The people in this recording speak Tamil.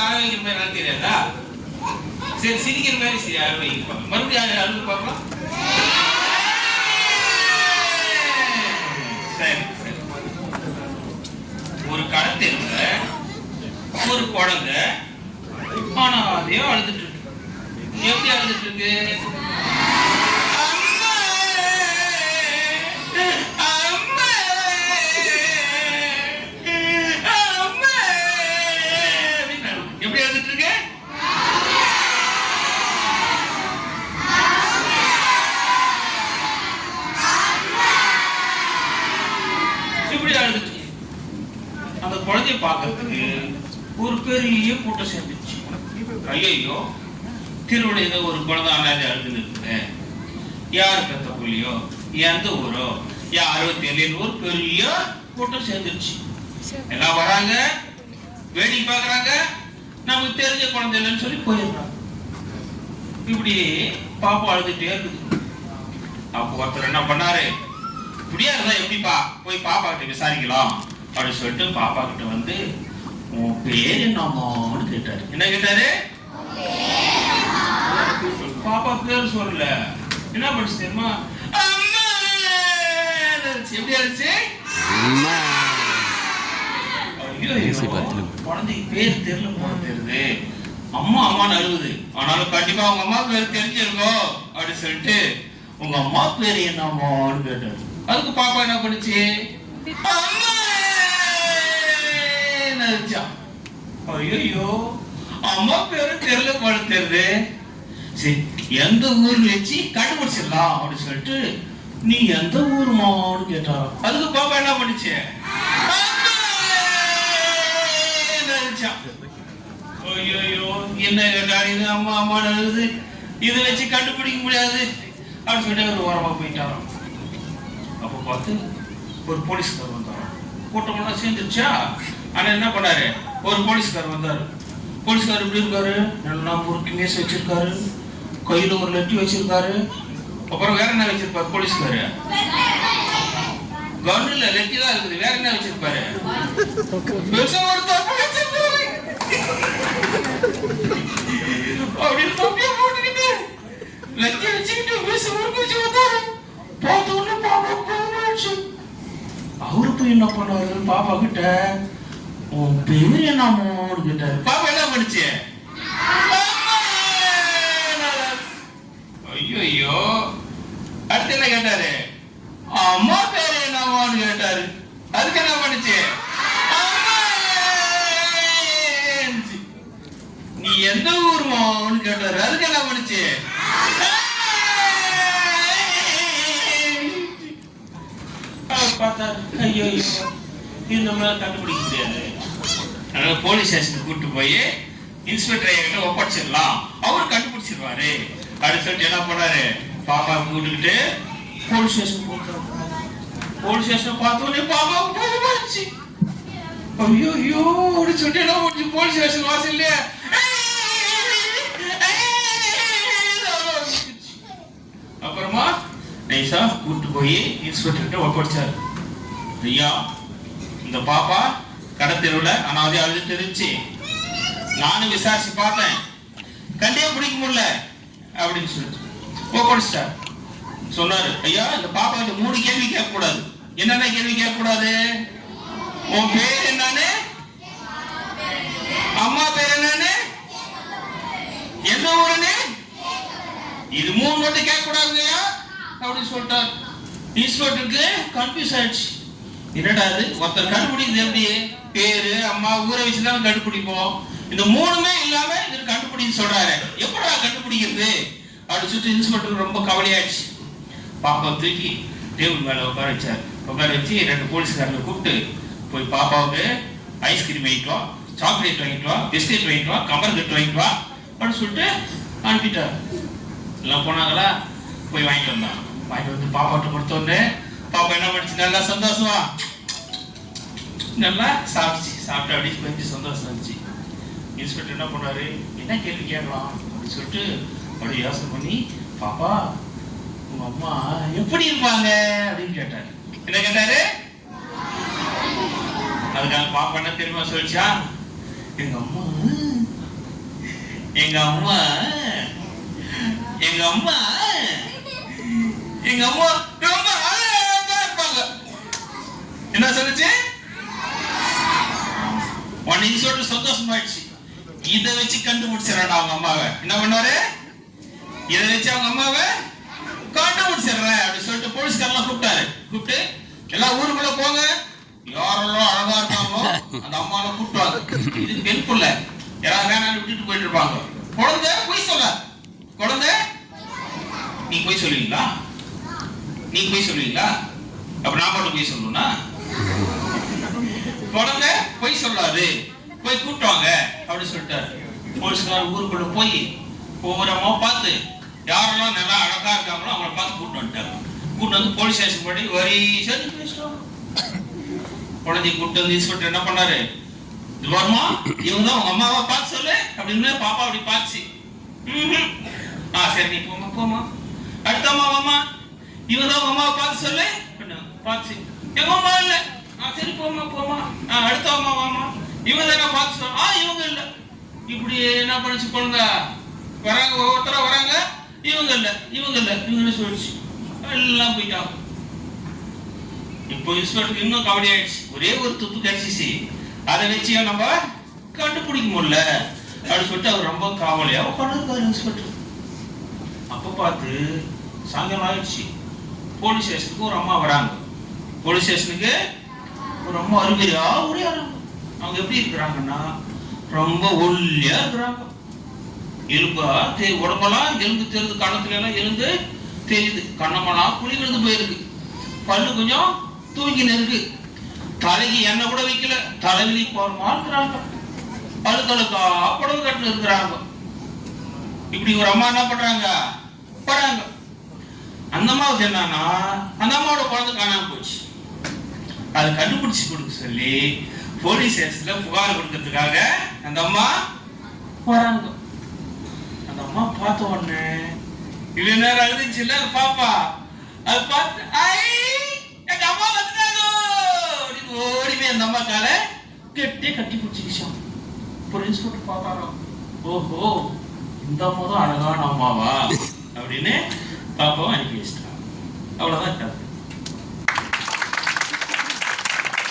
ஆரோக்கியம் மாதிரி தெரியாதா? சரி, சிரிக்கிற மாதிரி சரி ஆரோக்கியம். மறுபடியும் அழுது பார்க்கலாம். சரி சரி. ஒரு கடத்தெருவுல ஒரு குழந்தை அனாதையா அழுதுட்டு இருக்கு. எப்படி அழுதுட்டு இருக்கு? எப்படி அழுதுட்டு இருக்கு? இப்படி அழுதுட்டு. அந்த குழந்தைய பார்க்கறதுக்கு ஒரு பெரிய கூட்டம் சேர்ந்துச்சு. ஐயோ, திருவிழையில ஒரு குழந்தை அனாதை அழுதுன்னு இருக்கு. யாரு பெத்த புள்ளியோ, எந்த ஊரோ, யாரோ தெரியல, ஒரு பெரிய கூட்டம் சேர்ந்துருச்சு. எல்லாம் வராங்க, வேடிக்கை பார்க்கறாங்க. நமக்கு தெரிஞ்ச குழந்தை இல்லைன்னு சொல்லி போயிடுறாங்க. இப்படி பாப்பா அழுதுட்டே இருக்குது. அப்போ ஒருத்தர் என்ன பண்ணாரு, இப்படியா இருந்தா எப்படிப்பா, போய் பாப்பா கிட்ட விசாரிக்கலாம் அப்படின்னு சொல்லிட்டு பாப்பா கிட்ட வந்து, உன் பேர் என்னமான்னு கேட்டாரு. என்ன கேட்டாரு? பாப்பா பேர் சொல்லல. என்ன படிச்சு தெரியுமா? எப்படி ஆச்சு? குழந்தைக்கு பேர் தெரியல போன தெரியுது. அம்மா அம்மான்னு அழுகுது. ஆனாலும் கண்டிப்பா உங்க அம்மா பேர் தெரிஞ்சிருக்கோம் அப்படின்னு சொல்லிட்டு, உங்க அம்மா பேர் என்னம்மான்னு கேட்டாரு. அதுக்கு பாப்பா என்ன பண்ணுச்சு? ஐயோ, அம்மா பேரு தெரியல போல தெரியுது. சரி, எந்த ஊர்ல வச்சு கண்டுபிடிச்சிடலாம் அப்படின்னு சொல்லிட்டு, நீ எந்த ஊருமான்னு கேட்டா. அதுக்கு பாப்பா என்ன பண்ணுச்சு? ஐயோ, என்ன கேட்டா? இது அம்மா அம்மா அழுது, இதை வச்சு கண்டுபிடிக்க முடியாது அப்படின்னு சொல்லிட்டு ஒரு ஓரமா போயிட்டாராம். அப்ப பார்த்து ஒரு போலீஸ்கார் வந்தாராம். கூட்டமெல்லாம் சேர்ந்துருச்சா? ஆனா என்ன பண்ணாரு, ஒரு போலீஸ்கார் வந்தாரு. போலீஸ்கார் எப்படி இருக்காரு? நல்லா முறுக்கி மேச வச்சிருக்காரு, கையில ஒரு லட்டி வச்சிருக்காரு. அப்புறம் வேற என்ன வச்சிருப்பாரு போலீஸ்காரு? கவர்மெண்ட்ல லட்டி தான் இருக்குது. வேற என்ன வச்சிருப்பாரு? அப்படின்னு தொப்பியா போட்டுக்கிட்டு லட்டி வச்சுக்கிட்டு பேச முறுக்கி வச்சு வந்தாரு. பார்த்த உடனே பாப்பா போச்சு. அவரு போய் என்ன பண்ணாரு, பாப்பா கிட்ட உன் பேரு என்னமோன்னு கேட்டாரு. பாப்பா என்ன பண்ணுச்சு? ஐயோ, அடுத்து என்ன கேட்டாரு? அம்மா பேரு என்னமோன்னு கேட்டாரு. அதுக்கு என்ன பண்ணுச்சு? நீ எந்த ஊருமான்னு கேட்டாரு. அதுக்கு என்ன பண்ணுச்சு? பார்த்தாரு. ஐயோ, இது நம்மளால கண்டுபிடிக்க முடியாது. அதனால போலீஸ் ஸ்டேஷனுக்கு கூட்டு போய் இன்ஸ்பெக்டர் கிட்ட ஒப்படைச்சிடலாம், அவரு கண்டுபிடிச்சிருவாரு அப்படின்னு சொல்லிட்டு என்ன பண்ணாரு, பாப்பா கூட்டுக்கிட்டு போலீஸ் ஸ்டேஷன் போட்டாரு. போலீஸ் ஸ்டேஷன் பார்த்தோன்னே பாப்பா போயிடுச்சு. ஐயோ அப்படின்னு சொல்லிட்டு என்ன பண்ணுச்சு, போலீஸ் ஸ்டேஷன் வாசல்ல அப்புறமா நைசா கூட்டு போய் இன்ஸ்பெக்டர் கிட்ட ஒப்படைச்சாரு. ஐயா, இந்த பாப்பா கடத்தெருவுல அனாதை அழுது இருந்துச்சு. நானும் விசாரிச்சு பார்த்தேன், கண்டே பிடிக்க முடியல அப்படின்னு சொல்லிட்டு ஒப்படைச்சிட்டார். சொன்னாரு, ஐயா, இந்த பாப்பா இந்த 3 கேள்வி கேட்க கூடாது. என்னென்ன கேள்வி கேட்க கூடாது? உன் பேர் என்னன்னு, அம்மா பேர் என்னன்னு, எந்த ஊருன்னு, இது 3 மட்டும் கேட்க கூடாதுங்கய்யா அப்படின்னு சொல்லிட்டார். இன்ஸ்பெக்டருக்கு கன்ஃபியூஸ் ஆயிடுச்சு. என்னடா இது, ஒருத்தர் கண்டுபிடிக்கிறது எப்படி? பேரு அம்மா ஊரை வச்சுதான் கண்டுபிடிப்போம். இந்த 3மே இல்லாம இது கண்டுபிடின்னு சொல்றாரு, எப்படா கண்டுபிடிக்கிறது அப்படின்னு சொல்லிட்டு இன்ஸ்பெக்டர் ரொம்ப கவலையாயிடுச்சு. பாப்பா தூக்கி டேபிள் மேல உட்கார வச்சார். உட்கார வச்சு 2 போலீஸ்காரங்களை கூப்பிட்டு, போய் பாப்பாவுக்கு ஐஸ்கிரீம் வாங்கிட்டு வா, சாக்லேட் வாங்கிட்டு வா, பிஸ்கெட் வாங்கிட்டு வா, கம்பர் கட்டு வாங்கிட்டு வா அப்படின்னு சொல்லிட்டு அனுப்பிட்டார். எல்லாம் போனாங்களா, போய் வாங்கிட்டு வந்தான். வாங்கிட்டு வந்து பாப்பாட்ட கொடுத்தோடனே பாப்பா என்ன பண்ணிச்சு, நல்லா சந்தோஷமா நல்லா சாப்பிட்டு அப்படி கொஞ்சம் சந்தோஷம் இருந்துச்சு. இன்ஸ்பெக்டர் என்ன பண்ணாரு, என்ன கேள்வி கேட்கலாம் அப்படின்னு சொல்லிட்டு அப்படி யோசனை பண்ணி, பாப்பா உங்க அம்மா எப்படி இருப்பாங்க அப்படின்னு கேட்டாரு. என்ன கேட்டாரு? அதுக்காக பாப்பா என்ன தெரியுமா சொல்லிச்சா, எங்க அம்மா எங்க அம்மா எங்க அம்மா எங்க அம்மா ரொம்ப அழகா இருப்பாங்க. என்ன சொல்லுச்சு? உன்னை சொல்லிட்டு சந்தோஷமாயிடுச்சு. இதை வச்சு கண்டுபிடிச்சிடறா அவங்க அம்மாவை. என்ன பண்ணாரு? இதை வச்சு அவங்க அம்மாவை கண்டுபிடிச்சிடுறேன் அப்படின்னு சொல்லிட்டு போலீஸ்காரெல்லாம் கூப்பிட்டாரு. கூப்பிட்டு எல்லாம் ஊருக்குள்ள போங்க, யாரெல்லாம் அழகா இருக்காங்களோ அந்த அம்மாவை கூப்பிட்டுவாங்க. இது பெண் பிள்ளை, யாராவது வேணாலும் விட்டுட்டு போயிட்டு இருப்பாங்க. குழந்தை போய் சொல்ல, குழந்தை நீ போய் சொல்லுவீங்களா? நீ போய் சொல்லுவீங்களா? அப்ப நான் மட்டும் போய் சொல்லணும்னா? குழந்தை போய் சொல்லாது, போய் கூப்பிட்டுவாங்க அப்படின்னு சொல்லிட்டாரு. போலீஸ்காரர் ஊருக்குள்ள போய் ஒவ்வொரு அம்மா பார்த்து யாரெல்லாம் நல்லா அழகா இருக்காங்களோ அவங்கள பார்த்து கூப்பிட்டு வந்துட்டாங்க. கூப்பிட்டு வந்து போலீஸ் ஸ்டேஷன் போய் வரி சேர்த்து பேசிட்டோம். குழந்தை கூப்பிட்டு வந்து இன்ஸ்பெக்டர் என்ன பண்ணாரு? இது வருமா, இவங்க தான் உங்க அம்மாவை பார்த்து சொல்லு அப்படின்னு. பாப்பா அப்படி பார்த்துச்சு. சரி நீ போமா போமா. அடுத்த அம்மா இவங்க தான் உங்க அம்மாவை பார்த்து சொல்லு பார்த்துச்சு. எங்க அம்மா இல்ல. சரி போமா போமா. அடுத்த அம்மா இவங்க தானே பார்த்து சொல்ல. இவங்க இல்ல. இப்படி என்ன பண்ணிச்சு குழந்தை? வராங்க, ஒவ்வொருத்தரா வராங்க. இவங்க இல்ல இவங்க இல்ல இவங்க சொல்லிச்சு. எல்லாம் போயிட்டாங்க. இப்போ இன்ஸ்பெக்டருக்கு இன்னும் கவலை ஆயிடுச்சு. ஒரே ஒரு துப்பு கிடைச்சிச்சு, அதை வச்சு நம்ம கண்டுபிடிக்க முடியல அப்படின்னு சொல்லிட்டு அவர் ரொம்ப காவலையா உட்காந்துருக்காரு இன்ஸ்பெக்டர். அப்ப பார்த்து சாயங்காலம் ஆயிடுச்சு. போலீஸ் ஸ்டேஷனுக்கு ஒரு அம்மா வராங்க. போலீஸ் ஸ்டேஷனுக்கு ஒரு அம்மா அருமையா உரையாடுறாங்க. அவங்க எப்படி இருக்கிறாங்கன்னா ரொம்ப ஒல்லியா இருக்கிறாங்க. எலும்பா உடம்பெல்லாம் எலும்பு தெரியுது, கணத்துல எல்லாம் எலும்பு தெரியுது, கண்ணமெல்லாம் குழி விழுந்து போயிருக்கு, பல்லு கொஞ்சம் தூங்கின்னு இருக்கு, தலைக்கு எண்ணெய் கூட வைக்கல, தலைவிலி போறமா இருக்கிறாங்க, பழுக்களுக்கா புடவை கட்டு இருக்கிறாங்க. இப்படி ஒரு அம்மா என்ன பண்றாங்க போறாங்க. அந்த அம்மாவுக்கு என்னன்னா அந்த அம்மாவோட குழந்தை காணாம போச்சு. அதை கண்டுபிடிச்சு கொடுக்க சொல்லி போலீஸ் ஸ்டேஷன்ல புகார் கொடுக்கறதுக்காக அந்த அம்மா போறாங்க. அந்த அம்மா பார்த்த உடனே இவ்வளவு நேரம் அழுதுச்சு இல்ல பாப்பா, அது பார்த்து எங்க அம்மா வந்துட்டாங்க அப்படின்னு ஓடிமே அந்த அம்மா காலை கெட்டே கட்டி பிடிச்சிக்கிச்சோம். போலீஸ் போட்டு பார்த்தாரோ, ஓஹோ இந்த அம்மா தான் அழகான அம்மாவா அப்படின்னு பாப்பாவை அனுப்பி வச்சிட்டாங்க. அவ்வளவுதான்.